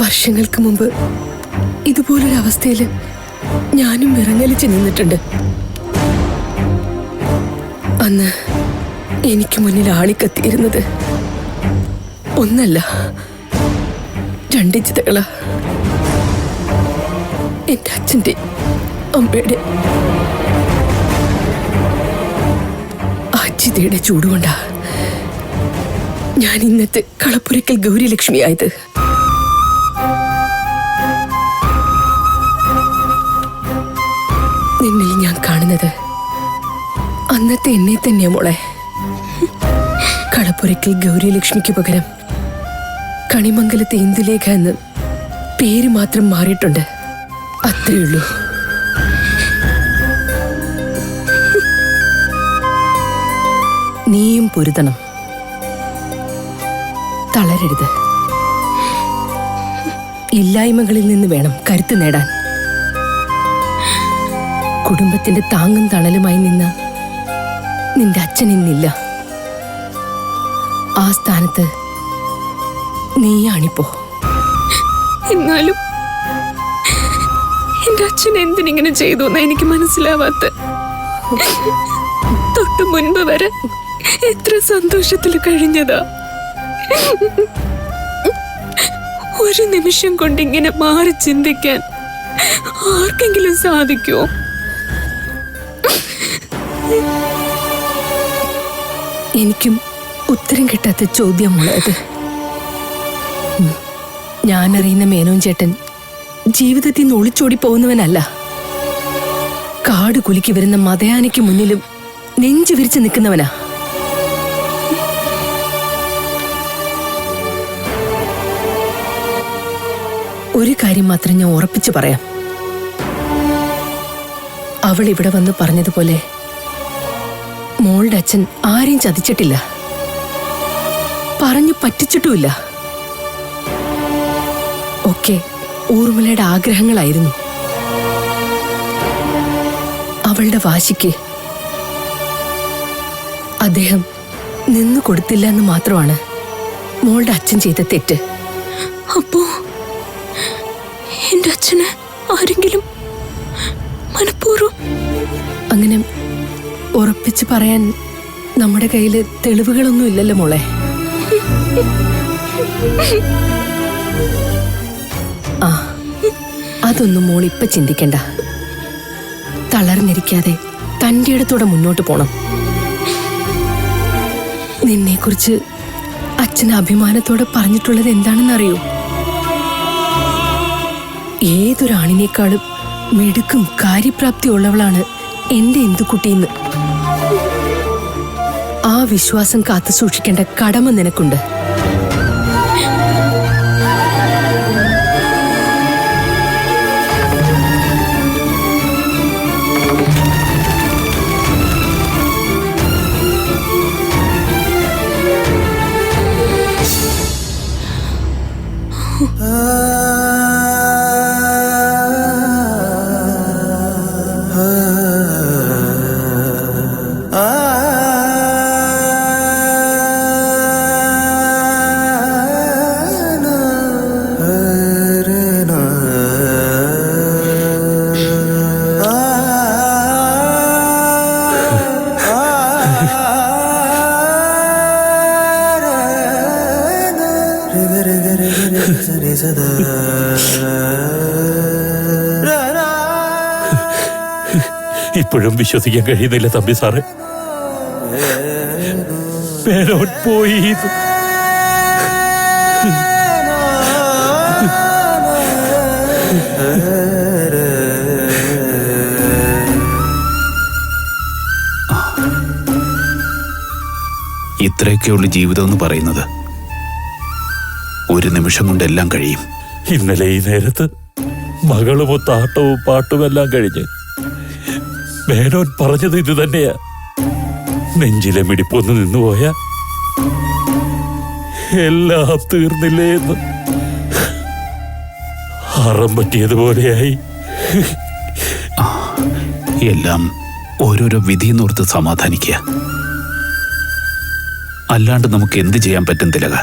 വർഷങ്ങൾക്ക് മുമ്പ് ഇതുപോലൊരവസ്ഥയിൽ ഞാനും വിറങ്ങലിച്ച് നിന്നിട്ടുണ്ട്. അന്ന് എനിക്ക് മുന്നിൽ ആളിക്കത്തിയിരുന്നത് ഒന്നല്ല, 2 ചിതകളാ. എന്റെ അച്ഛൻ്റെ അമ്മയുടെ. ആ ചിതയുടെ ചൂടുകൊണ്ടാ ഞാൻ ഇന്നത്തെ കളപ്പുരയ്ക്കൽ ഗൗരിലക്ഷ്മിയായത്. നിന്നിൽ ഞാൻ കാണുന്നത് അന്നത്തെ എന്നെ തന്നെയാ മോളെ. കളപ്പുരയ്ക്കൽ ഗൗരിലക്ഷ്മിക്ക് പകരം കണിമംഗലത്തെ ഇന്ദുലേഖ എന്ന് പേര് മാത്രം മാറിയിട്ടുണ്ട്, അത്രയുള്ളൂ. നീയും പൊരുതണം, തളരരുത്. ഇല്ലായ്മകളിൽ നിന്ന് വേണം കരുത്ത് നേടാൻ. കുടുംബത്തിന്റെ താങ്ങും തണലുമായി നിന്ന നിന്റെ അച്ഛൻ ഇന്നില്ല. ആ സ്ഥാനത്ത് നീയാണിപ്പോ. എന്നാലും എന്റെ അച്ഛൻ എന്തിനിങ്ങനെ ചെയ്തു എന്നാ എനിക്ക് മനസ്സിലാവാത്ത. തൊട്ടു മുൻപ് വരെ എത്ര സന്തോഷത്തിൽ കഴിഞ്ഞതാ. ഒരു നിമിഷം കൊണ്ട് ഇങ്ങനെ മാറി ചിന്തിക്കാൻ ആർക്കെങ്കിലും സാധിക്കുമോ? എനിക്കും ഉത്തരം കിട്ടാത്ത ചോദ്യമുള്ളത്. ഞാനറിയുന്ന മേനോൻ ചേട്ടൻ ജീവിതത്തിൽ നിന്ന് ഒളിച്ചോടി പോകുന്നവനല്ല. കാട് കുലുക്കി വരുന്ന മതയാനയ്ക്ക് മുന്നിലും നെഞ്ചു വിരിച്ചു നിൽക്കുന്നവനാ. ഒരു കാര്യം മാത്രം ഞാൻ ഉറപ്പിച്ചു പറയാം. അവൾ ഇവിടെ വന്ന് പറഞ്ഞതുപോലെ മോളുടെ അച്ഛൻ ആരെയും ചതിച്ചിട്ടില്ല, പറഞ്ഞു പറ്റിച്ചിട്ടുമില്ല. ഒക്കെ ഊർമിളയുടെ ആഗ്രഹങ്ങളായിരുന്നു. അവളുടെ വാശിക്ക് അദ്ദേഹം നിന്നു കൊടുത്തില്ല എന്ന് മാത്രമാണ് മോളുടെ അച്ഛൻ ചെയ്ത തെറ്റ്. അപ്പോ എന്റെ അച്ഛന് ആരെങ്കിലും മനഃപൂർവ്വം? അങ്ങനെ ഉറപ്പിച്ച് പറയാൻ നമ്മുടെ കയ്യില് തെളിവുകളൊന്നും ഇല്ലല്ലോ മോളെ. ആ, അതൊന്നും മോൾ ഇപ്പൊ ചിന്തിക്കണ്ട. തളർന്നിരിക്കാതെ തൻ്റെ ഇടത്തോടെ മുന്നോട്ട് പോണം. നിന്നെക്കുറിച്ച് അച്ഛൻ അഭിമാനത്തോടെ പറഞ്ഞിട്ടുള്ളത് എന്താണെന്നറിയോ? ഏതൊരാണിനേക്കാളും മിടുക്കും കാര്യപ്രാപ്തി ഉള്ളവളാണ് എന്റെ ഇന്ദുക്കുട്ടിന്ന്. ആ വിശ്വാസം കാത്തു സൂക്ഷിക്കേണ്ട കടമ നിനക്കുണ്ട്. ഇപ്പോഴും വിശ്വസിക്കാൻ കഴിയുന്നില്ല തമ്പി സാറേ. മേനോൻ പോയി. ഇത്രയൊക്കെയുള്ള ജീവിതം എന്ന് പറയുന്നത് ഒരു നിമിഷം കൊണ്ട് എല്ലാം കഴിയും. ഇന്നലെ ഈ നേരത്ത് മകളുമൊത്ത ആട്ടവും പാട്ടുമെല്ലാം കഴിഞ്ഞ് മേനോൻ പറഞ്ഞത് ഇത് തന്നെയാ. നെഞ്ചിലെ മിടിപ്പൊന്ന് നിന്നുപോയ എല്ലാം തീർന്നില്ലേ എന്ന്. അറം പറ്റിയതുപോലെയായി. എല്ലാം ഓരോരോ വിധിയെന്നോർത്ത് സമാധാനിക്കുക. അല്ലാണ്ട് നമുക്ക് എന്ത് ചെയ്യാൻ പറ്റും തിലക?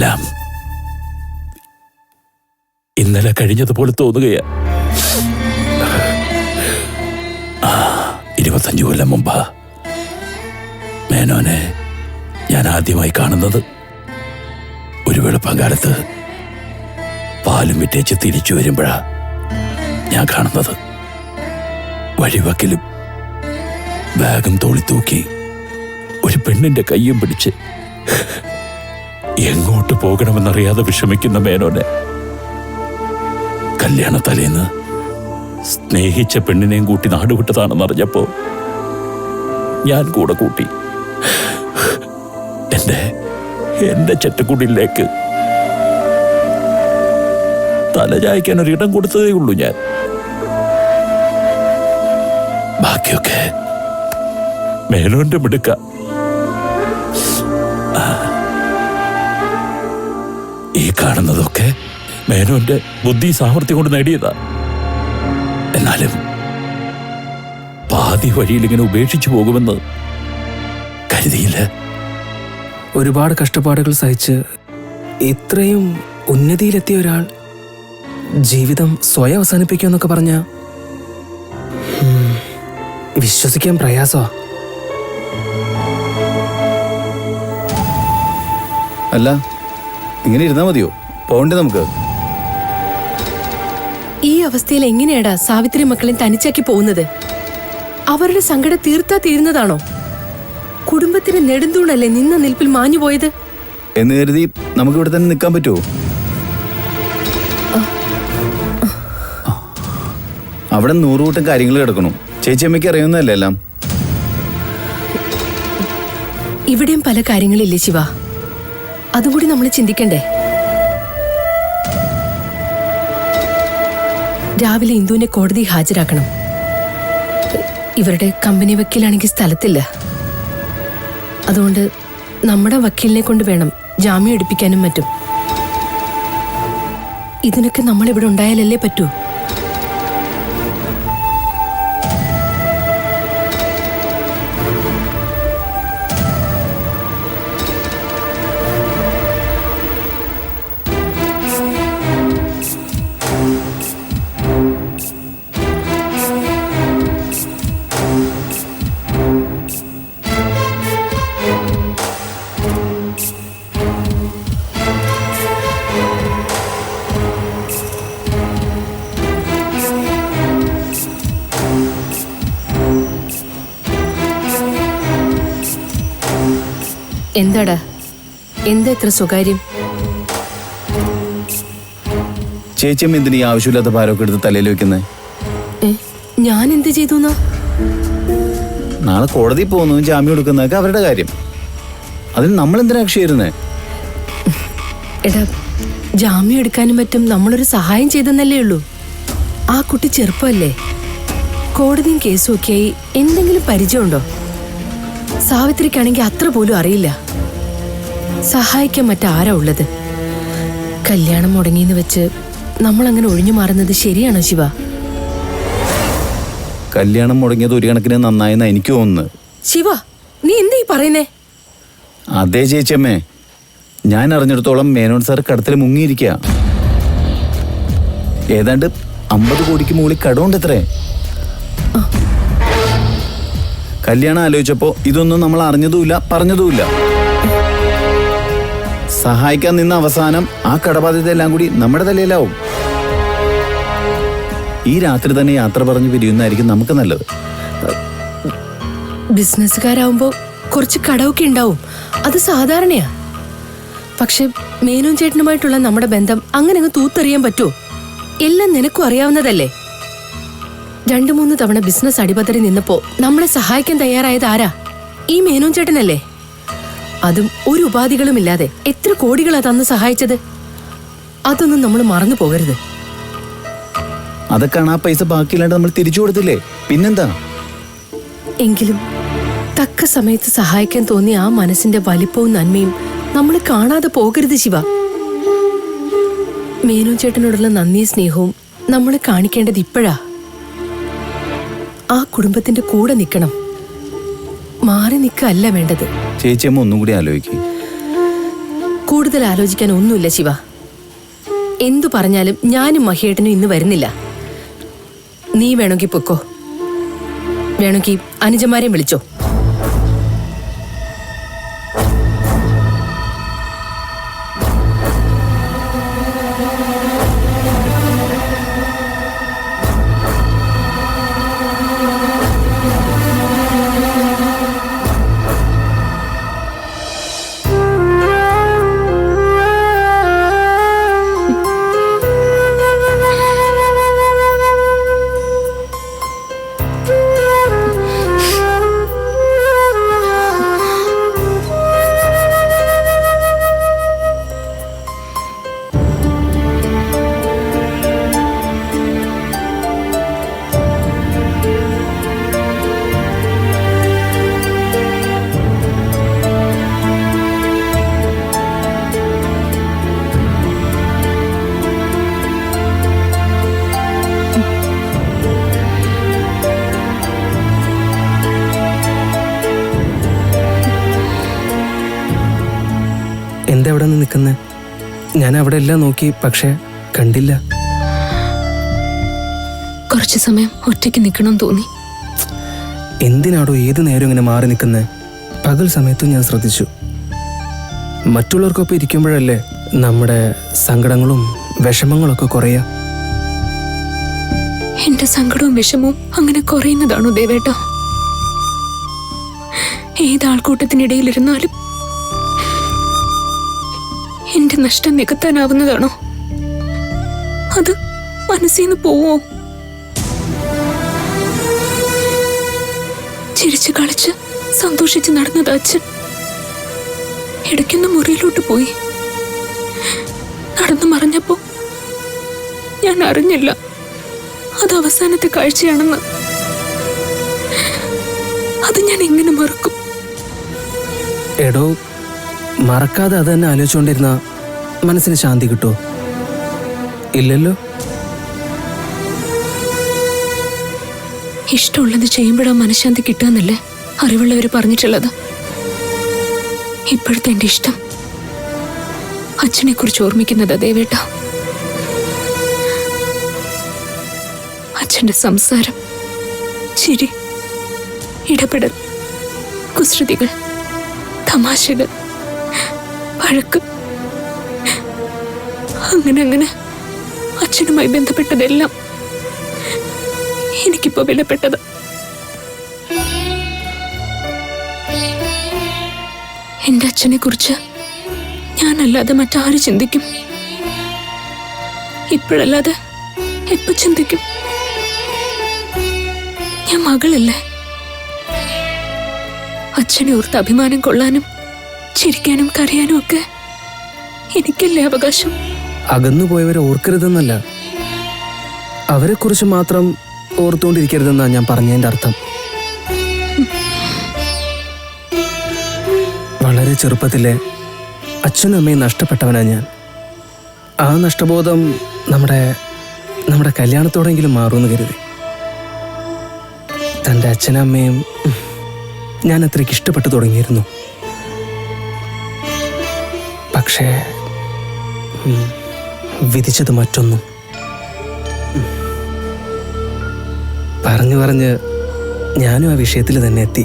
എല്ലാം ഇന്നലെ കഴിഞ്ഞതുപോലെ തോന്നുകയാ. 25 കൊല്ലം മുമ്പാ മേനോനെ ഞാൻ ആദ്യമായി കാണുന്നത്. ഒരു വെളുപ്പംകാലത്ത് പാലും വിറ്റേച്ച് തിരിച്ചു വരുമ്പോഴാ ഞാൻ കാണുന്നത്. വഴിവക്കിലും ബാഗും തോളി തൂക്കി ഒരു പെണ്ണിന്റെ കയ്യും പിടിച്ച് എങ്ങോട്ട് പോകണമെന്നറിയാതെ വിഷമിക്കുന്ന മേനോനെ കല്യാണ തലേന്ന് സ്നേഹിച്ച പെണ്ണിനെയും കൂട്ടി നാടുവിട്ടതാണെന്നറിഞ്ഞപ്പോ ഞാൻ കൂടെ കൂട്ടി എന്റെ ചെറ്റക്കുടിലേക്ക് തലചായ്ക്കാൻ ഒരിടം കൊടുത്തതേ ഉള്ളൂ ഞാൻ. ബാക്കിയൊക്കെ മേനോന്റെ മിടുക്ക. ഈ കാണുന്നതൊക്കെ മേനോന്റെ ബുദ്ധി സാമർഥ്യം കൊണ്ട് നേടിയതാ. എന്നാലും പാതി വഴിയിൽ ഇങ്ങനെ ഉപേക്ഷിച്ചു പോകുമെന്ന് കരുതിയില്ല. ഒരുപാട് കഷ്ടപ്പാടുകൾ സഹിച്ച് ഇത്രയും ഉന്നതിയിലെത്തിയ ഒരാൾ ജീവിതം സ്വയം അവസാനിപ്പിക്കുമെന്നൊക്കെ പറഞ്ഞ വിശ്വസിക്കാൻ പ്രയാസമാ. അല്ല, ഇങ്ങനെ ഇരുന്നാ മതിയോ? പോണ്ടേ നമുക്ക്? ഈ അവസ്ഥയിൽ എങ്ങനെയാടാ സാവിത്രി മക്കളെ തനിച്ചാക്കി പോകുന്നത്? അവരുടെ സങ്കടം തീർത്താ തീരുന്നതാണോ? കുടുംബത്തിന് നെടുന്തൂണല്ലേ നിന്ന നിൽപ്പിൽ മാഞ്ഞു പോയത് എന്ന് കരുതി നമുക്ക് ഇവിടെ തന്നെ നിൽക്കാൻ പറ്റുമോ? അവിടെ 100 കൂട്ടം കാര്യങ്ങൾ കിടക്കണം. ചേച്ചിയമ്മയ്ക്ക് അറിയുന്നതല്ലേ എല്ലാം? ഇവിടെയും പല കാര്യങ്ങളില്ലേ ശിവ, അതും കൂടി നമ്മൾ ചിന്തിക്കണ്ടേ? രാവിലെ ഇന്ദുവിനെ കോടതി ഹാജരാക്കണം. ഇവരുടെ കമ്പനി വക്കീലാണെങ്കിൽ സ്ഥലത്തില്ല. അതുകൊണ്ട് നമ്മുടെ വക്കീലിനെ കൊണ്ട് വേണം ജാമ്യം എടുപ്പിക്കാനും മറ്റും. ഇതിനൊക്കെ നമ്മളിവിടെ ഉണ്ടായാലല്ലേ പറ്റൂ. എന്താടാ, എന്താ ഇത്ര സ്വകാര്യം? ചേച്ചിയമ്മ എന്തിനീ ആവശ്യമില്ലാത്ത ഭാരമൊക്കെ എടുത്ത് തലയിൽ വെക്കുന്നത്? ഞാൻ എന്ത് ചെയ്തു? നാളെ കോടതി പോകുന്നതും ജാമ്യം എടുക്കുന്നതൊക്കെ അവരുടെ കാര്യം. അതിന് നമ്മൾ എന്തിനാ അക്ഷയിരുന്നേ? എടാ, ജാമ്യം എടുക്കാനും പറ്റും നമ്മളൊരു സഹായം ചെയ്തെന്നല്ലേ ഉള്ളൂ. ആ കുട്ടി ചെറുപ്പമല്ലേ, കോടതിയും കേസും ഒക്കെയായി എന്തെങ്കിലും പരിചയമുണ്ടോ? സാവിത്രിക്കാണെങ്കിൽ അത്ര പോലും അറിയില്ല. സഹായിക്കാൻ മറ്റാരാ ഉള്ളത്? കല്യാണം മുടങ്ങിയെന്ന് വെച്ച് നമ്മളങ്ങനെ ഒഴിഞ്ഞു മാറുന്നത് ശരിയാണോ ശിവ? കല്യാണം മുടങ്ങിയത് ഒരു കണക്കിന് നന്നായെന്നാ എനിക്ക് തോന്നുന്നത്. ശിവ, നീ എന്താ ഈ പറയുന്നേ? അതേ ചേച്ചിയമ്മേ, ഞാൻ അറിഞ്ഞിടത്തോളം മേനോൻ സാർ കടത്തിൽ മുങ്ങിയിരിക്കുക. ഏതാണ്ട് 50 കോടിക്ക് മുകളിൽ കടമുണ്ട് എത്രേ. കല്യാണം ആലോചിച്ചപ്പോ ഇതൊന്നും നമ്മൾ അറിഞ്ഞതുമില്ല, പറഞ്ഞതുമില്ല. സഹായിക്കാൻ നിന്ന അവസാനം ആ കടബാധ്യത എല്ലാം കൂടി നമ്മുടെ തലയിലാവും. ഈ രാത്രി തന്നെ യാത്ര പറഞ്ഞു പിരിയുന്നതായിരിക്കും നമുക്ക് നല്ലത്. ബിസിനസ്സുകാരാവുമ്പോ കുറച്ച് കടമൊക്കെ ഉണ്ടാവും, അത് സാധാരണയാ. പക്ഷെ മേനോൻ ചേട്ടനുമായിട്ടുള്ള നമ്മുടെ ബന്ധം അങ്ങനെ അങ്ങ് തൂത്തെറിയാൻ പറ്റുമോ? എല്ലാം നിനക്കും അറിയാവുന്നതല്ലേ. 2-3 തവണ ബിസിനസ് അടിപതറി നിന്നപ്പോ നമ്മളെ സഹായിക്കാൻ തയ്യാറായത് ആരാ? ഈ മേനോൻ ചേട്ടനല്ലേ. അതും ഒരു ഉപാധികളും ഇല്ലാതെ എത്ര കോടികളാ തന്ന് സഹായിച്ചത്. അതൊന്നും നമ്മൾ മറന്നു പോകരുത്. അതൊക്കെയാണ് ആ പൈസ ബാക്കിയില്ലാണ്ട് നമ്മൾ തിരിച്ചു കൊടുത്തില്ലേ, പിന്നെന്താ? എങ്കിലും തക്ക സമയത്ത് സഹായിക്കാൻ തോന്നിയ ആ മനസ്സിന്റെ വലിപ്പവും നന്മയും നമ്മൾ കാണാതെ പോകരുത് ശിവ. മേനോൻ ചേട്ടനോടുള്ള നന്ദിയും സ്നേഹവും നമ്മൾ കാണിക്കേണ്ടത് ഇപ്പോഴാ. ആ കുടുംബത്തിന്റെ കൂടെ നിൽക്കണം, മാറി നിൽക്കല്ല വേണ്ടത്. ചേച്ചിയമ്മ ഒന്നും കൂടി ആലോചിക്കും. കൂടുതൽ ആലോചിക്കാൻ ഒന്നുമില്ല ശിവ. എന്തു പറഞ്ഞാലും ഞാനും മഹിയേട്ടനും ഇന്ന് വരുന്നില്ല. നീ വേണമെങ്കിൽ പൊക്കോ, വേണമെങ്കിൽ അനുജന്മാരെയും വിളിച്ചോ. എന്താ അവിടെ നിന്ന് നിൽക്കുന്നത്? ഞാൻ അവിടെ എല്ലാം നോക്കി, പക്ഷെ കണ്ടില്ല. കുറച്ചു സമയം ഒറ്റയ്ക്ക് നിൽക്കണം തോന്നി. എന്തിനാടോ ഏത് നേരം ഇങ്ങനെ മാറി നിൽക്കുന്നത്? പകൽ സമയത്തും ഞാൻ ശ്രദ്ധിച്ചു. മറ്റുള്ളവർക്കൊപ്പം ഇരിക്കുമ്പോഴല്ലേ നമ്മുടെ സങ്കടങ്ങളും വിഷമങ്ങളൊക്കെ കുറയാ. എന്റെ സങ്കടവും വിഷമവും അങ്ങനെ കുറയുന്നതാണോ ദേവേട്ട? ഏതാൾക്കൂട്ടത്തിനിടയിലിരുന്നാലും എന്റെ നഷ്ടം നികത്താനാവുന്നതാണോ? അത് മനസ്സിൽ നിന്ന് പോവോ? ചിരിച്ചു കളിച്ച് സന്തോഷിച്ച് നടന്നത് അച്ഛൻ ഇടയ്ക്കൊന്ന് മുറിയിലോട്ട് പോയി. നടന്നു മറിഞ്ഞപ്പോ ഞാൻ അറിഞ്ഞില്ല അത് അവസാനത്തെ കാഴ്ചയാണെന്ന്. അത് ഞാൻ എങ്ങനെ മറക്കും? എടോ, മറക്കാതെ അത് തന്നെ ആലോചിച്ചുകൊണ്ടിരുന്ന മനസ്സിന് ശാന്തി കിട്ടുമോ? ഇല്ലല്ലോ. ഇഷ്ടമുള്ളത് ചെയ്യുമ്പോഴാ മനഃശാന്തി കിട്ടുകയെന്നല്ലേ അറിവുള്ളവർ പറഞ്ഞിട്ടുള്ളത്. ഇപ്പോഴത്തെ എന്റെ ഇഷ്ടം അച്ഛനെ കുറിച്ച് ഓർമ്മിക്കുന്നതാ ദേവേട്ട. അച്ഛന്റെ സംസാരം, ചിരി, ഇടപെടൽ, കുസൃതികൾ, തമാശകൾ, വഴക്ക്, അങ്ങനെ അച്ഛനുമായി ബന്ധപ്പെട്ടതെല്ലാം എനിക്കിപ്പോ വിലപ്പെട്ടത്. എന്റെ അച്ഛനെ കുറിച്ച് ഞാനല്ലാതെ മറ്റാര് ചിന്തിക്കും? ഇപ്പോഴല്ലാതെ എപ്പോ ചിന്തിക്കും? ഞാൻ മകളല്ലേ. അച്ഛനെ ഓർത്ത് അഭിമാനം കൊള്ളാനും ചിരിക്കാനും കരയാനും ഒക്കെ എനിക്കല്ലേ അവകാശം? അകന്നുപോയവരെ ഓർക്കരുതെന്നല്ല, അവരെക്കുറിച്ച് മാത്രം ഓർത്തുകൊണ്ടിരിക്കരുതെന്നാ ഞാൻ പറഞ്ഞതിൻ്റെ അർത്ഥം. വളരെ ചെറുപ്പത്തിലെ അച്ഛനും അമ്മയും നഷ്ടപ്പെട്ടവനാ ഞാൻ. ആ നഷ്ടബോധം നമ്മുടെ കല്യാണത്തോടെങ്കിലും മാറുമെന്ന് കരുതി. തൻ്റെ അച്ഛനമ്മയും ഞാൻ അത്രയ്ക്ക് ഇഷ്ടപ്പെട്ടു തുടങ്ങിയിരുന്നു. പക്ഷേ വിധിച്ചത് മറ്റൊന്നും. പറഞ്ഞ് ഞാനും ആ വിഷയത്തിൽ തന്നെ എത്തി.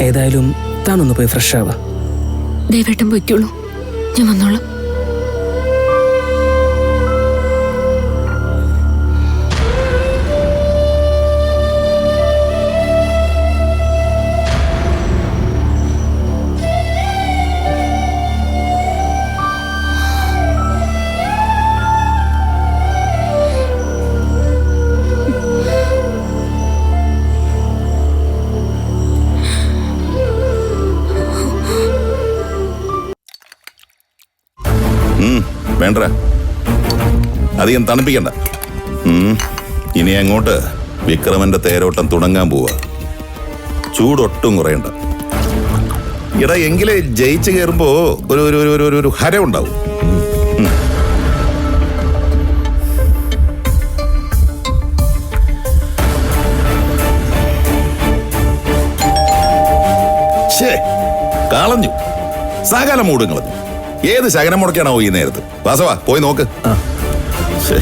ഏതായാലും താനൊന്ന് പോയി ഫ്രഷ് ആവാ. ദേവേട്ടൻ പോയിക്കോളൂ, ഞാൻ വന്നോളാം. വേണ്ട, അധികം തണുപ്പിക്കണ്ട. ഇനി അങ്ങോട്ട് വിക്രമന്റെ തേരോട്ടം തുടങ്ങാൻ പോവാ. ചൂടൊട്ടും കുറയണ്ട. ഇട എങ്കിലേ ജയിച്ചു കയറുമ്പോ ഒരു ഹര ഉണ്ടാവും. കളഞ്ഞു. സകല മൂടും കളഞ്ഞു. ഏത് ശകനം മുടക്കാണോ ഈ നേരത്ത്? വാസവാ പോയി നോക്ക്. ശ്ശേ.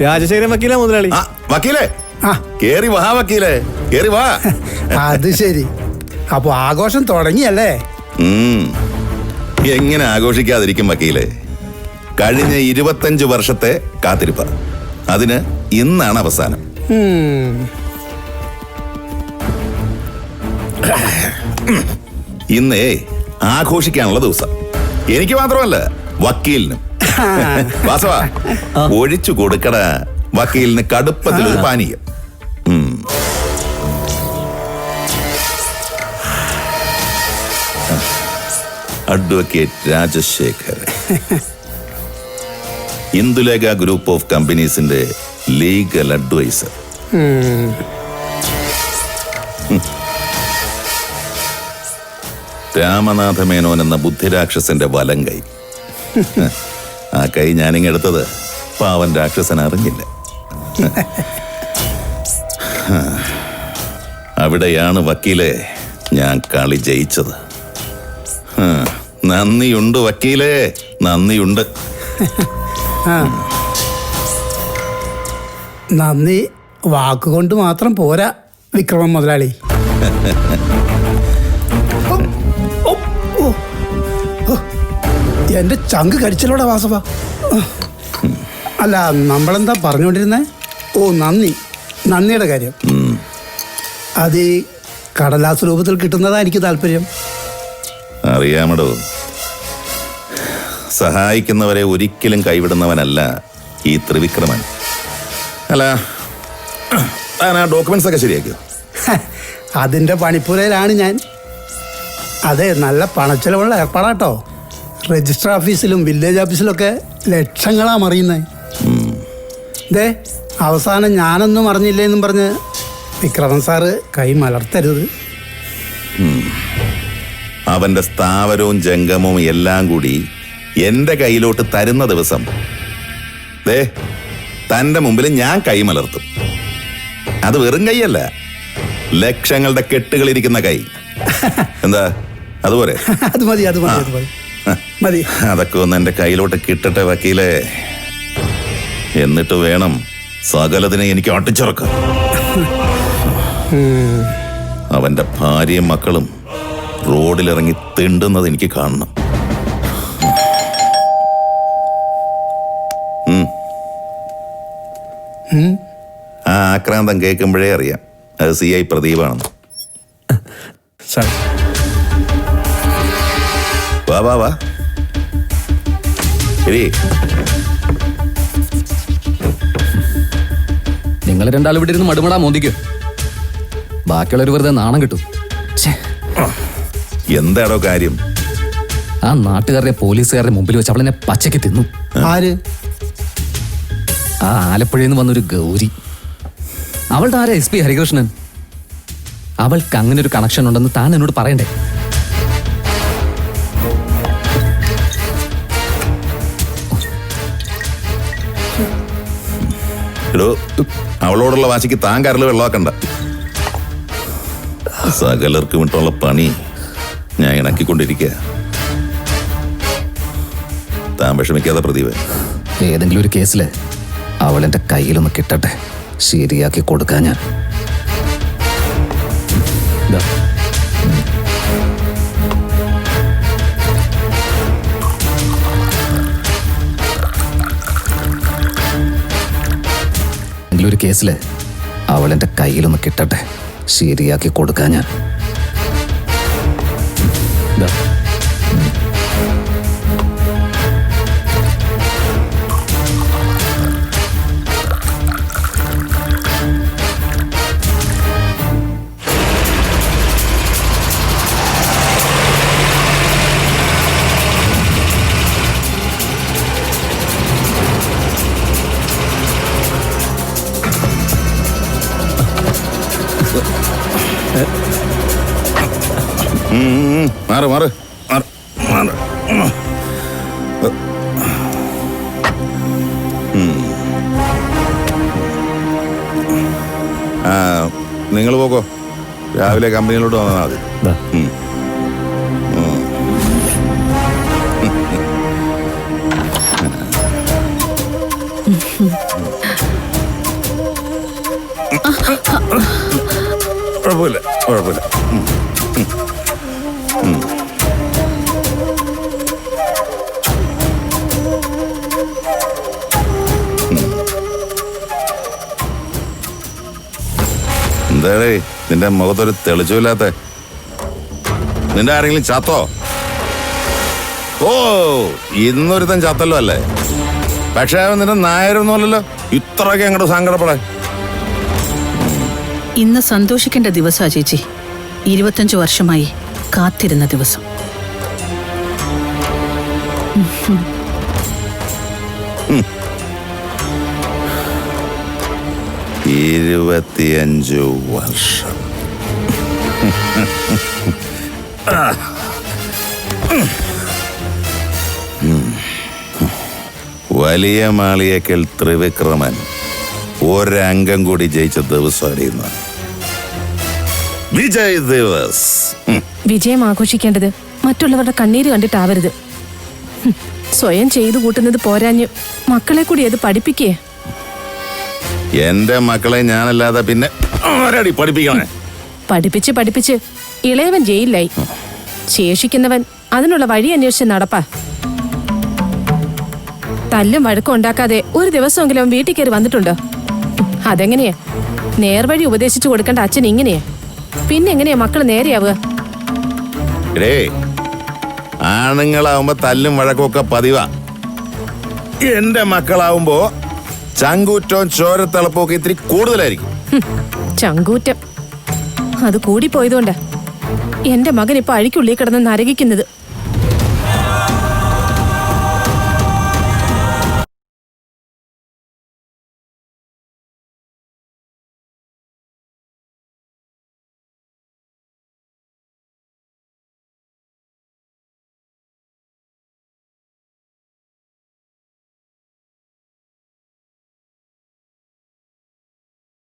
രാജശേഖരൻ വക്കീല മുതലാളി. ആ വക്കീലേ, കേറി വാ വക്കീലേ, കേറി വാ. അത് ശരി, അപ്പൊ ആഘോഷം തുടങ്ങിയല്ലേ? എങ്ങനെ ആഘോഷിക്കാതിരിക്കും വക്കീലേ? കഴിഞ്ഞ 25 വർഷത്തെ കാത്തിരിപ്പ, അതിന് ഇന്നാണ് അവസാനം. ഇന്നേ ആഘോഷിക്കാനുള്ള ദിവസം. എനിക്ക് മാത്രമല്ല, വക്കീലിനും. വാസവ, ഒഴിച്ചു കൊടുക്കട വക്കീലിന് കടുപ്പത്തിലൊരു പാനീയം. Advocate Rajasekharan, Indulekha group of കമ്പനീസിന്റെ ലീഗൽ അഡ്വൈസർ. രാമനാഥ മേനോൻ എന്ന ബുദ്ധിരാക്ഷസന്റെ വലം കൈ. ആ കൈ ഞാനിങ്ങെടുത്തത് പാവൻ രാക്ഷസൻ അറിഞ്ഞില്ല. അവിടെയാണ് വക്കീലെ ഞാൻ കളി ജയിച്ചത്. നന്ദിയുണ്ട് വക്കീലേ, നന്ദിയുണ്ട്. നന്ദി വാക്കുകൊണ്ട് മാത്രം പോരാ വിക്രമൻ മുതലാളി. എന്റെ ചങ്ക് കടിച്ചല്ലോടെ വാസവ. അല്ല, നമ്മളെന്താ പറഞ്ഞുകൊണ്ടിരുന്നേ? ഓ, നന്ദിയുടെ കാര്യം. അത് ഈ കടലാസ് രൂപത്തിൽ കിട്ടുന്നതാ എനിക്ക് താല്പര്യം. അറിയാമടോ, സഹായിക്കുന്നവരെ ഒരിക്കലും കൈവിടുന്നവനല്ല ഈ ത്രിവിക്രമൻ. അല്ല, താൻ ആ ഡോക്യുമെന്റ്സ് ഒക്കെ ശരിയാക്കിയോ? അതിൻ്റെ പണിപ്പുരയിലാണ് ഞാൻ. അതെ, നല്ല പണച്ചെലവുള്ള ഏർപ്പാടാട്ടോ. രജിസ്റ്റർ ഓഫീസിലും വില്ലേജ് ഓഫീസിലൊക്കെ ലക്ഷങ്ങളാ മറിയുന്നത്. ദേ, അവസാനം ഞാനൊന്നും അറിഞ്ഞില്ലേ എന്നും പറഞ്ഞ് വിക്രമൻ സാറ് കൈ മലർത്തരുത്. അവന്റെ സ്ഥാവരവും ജംഗമവും എല്ലാം കൂടി എന്റെ കയ്യിലോട്ട് തരുന്ന ദിവസം ദേ തന്റെ മുമ്പിൽ ഞാൻ കൈമലർത്തും. അത് വെറും കൈയല്ല, ലക്ഷങ്ങളുടെ കെട്ടുകളിരിക്കുന്ന കൈ. എന്താ, അതുപോലെ? അത് മതി. അതൊക്കെ ഒന്ന് എന്റെ കയ്യിലോട്ട് കിട്ടട്ടെ വക്കീലേ, എന്നിട്ട് വേണം സകലതിനെ എനിക്ക് അട്ടിച്ചിറക്കാൻ. അവന്റെ ഭാര്യയും മക്കളും റോഡിലിറങ്ങി തിണ്ടുന്നത് എനിക്ക് കാണണം. ആ ആക്രാന്തം കേൾക്കുമ്പോഴേ അറിയാം അത് CI പ്രദീപാണെന്ന്. വാ ശരി. നിങ്ങൾ രണ്ടാളും ഇവിടെ ഇരുന്ന് മടുമടാ മോന്തിക്കോ. ബാക്കിയുള്ളവർ വെറുതെ നാണം കിട്ടും. എന്താണോ കാര്യം? ആ നാട്ടുകാരുടെ പോലീസുകാരുടെ മുമ്പിൽ വെച്ച് അവളെന്നെ പച്ചയ്ക്ക് തിന്നു. ആര്? ആ ആലപ്പുഴയിൽ നിന്ന് വന്നൊരു ഗൗരി. അവളുടെ ആരാ SP ഹരികൃഷ്ണൻ. അവൾക്ക് അങ്ങനെ ഒരു കണക്ഷൻ ഉണ്ടെന്ന് താൻ എന്നോട് പറയണ്ടേ? എടോ, അവളോടുള്ള വാശിക്ക് താൻ കരല് വെള്ളമാക്കണ്ട. സകലർക്ക് വിട്ടുള്ള പണി ഞാൻ ഇണക്കിക്കൊണ്ടിരിക്കുക. താൻ വിഷമിക്കാതെ പ്രദീപ്. ഏതെങ്കിലും ഒരു കേസില് അവൾ എൻ്റെ കയ്യിലൊന്ന് കിട്ടട്ടെ, ശരിയാക്കി കൊടുക്കാൻ ഞാൻ. ഒരു കേസില് അവൾ എൻ്റെ കയ്യിലൊന്ന് കിട്ടട്ടെ, ശരിയാക്കി കൊടുക്കാൻ ഞാൻ. മാറ് മാറ് മാറ്. നിങ്ങൾ പോകോ, രാവിലെ കമ്പനിയിലോട്ട് വന്നാൽ മതി. ദാ. ഉം. കുഴപ്പമില്ല കുഴപ്പമില്ല. എന്താടേ നിന്റെ മുഖത്തൊരു തെളിച്ചില്ലാത്ത? നിന്റെ ആരെങ്കിലും ചത്തോ? ഓ, ഇന്നൊരുത്തൻ ചത്തല്ലോ അല്ലേ? പക്ഷേ നിന്റെ നായരൊന്നുമല്ലല്ലോ ഇത്രയൊക്കെ അങ്ങോട്ട് സങ്കടപ്പെടാൻ. ഇന്ന് സന്തോഷിക്കേണ്ട ദിവസാ ചേച്ചി. 25 വർഷമായി കാത്തിരുന്ന ദിവസം. ഉം. 25 വർഷം. വലിയ മാളിയേക്കൽ ത്രിവിക്രമൻ ഒരംഗം കൂടി ജയിച്ച ദിവസം അറിയുന്ന വിജയ് ദിവസ്. വിജയം ആഘോഷിക്കേണ്ടത് മറ്റുള്ളവരുടെ കണ്ണീര് കണ്ടിട്ടാവരുത്. സ്വയം ചെയ്തു കൂട്ടുന്നത് പോരാഞ്ഞ് മക്കളെ കൂടി അത് പഠിപ്പിക്കേ. എന്റെ മക്കളെ ഞാനല്ലാതെ പിന്നെ ആരടി പഠിപ്പിക്കണേ? പഠിപ്പിച്ച് ഇളയവൻ ജയിലിലായി. ശേഷിക്കുന്നവൻ അതിനുള്ള വഴി അന്വേഷിച്ച് നടപ്പാ. തല്ലും വഴക്കം ഉണ്ടാക്കാതെ ഒരു ദിവസമെങ്കിലും അവൻ വീട്ടിൽ കയറി വന്നിട്ടുണ്ടോ? അതെങ്ങനെയാ? നേർവഴി ഉപദേശിച്ചു കൊടുക്കേണ്ട അച്ഛൻ ഇങ്ങനെയാ. പിന്നെ എങ്ങനെയാ മക്കൾ നേരെയാവുക? ആണുങ്ങളാവുമ്പോ തല്ലും വഴക്കൊക്കെ പതിവാ. എന്റെ മക്കളാവുമ്പോ ചങ്കൂറ്റവും ചോരത്തിളപ്പും ഒക്കെ ഇത്തിരി കൂടുതലായിരിക്കും. ചങ്കൂറ്റം അത് കൂടിപ്പോയതുകൊണ്ടാ എന്റെ മകൻ ഇപ്പൊ അഴിക്കുള്ളിൽ കിടന്ന് നരകിക്കുന്നത്.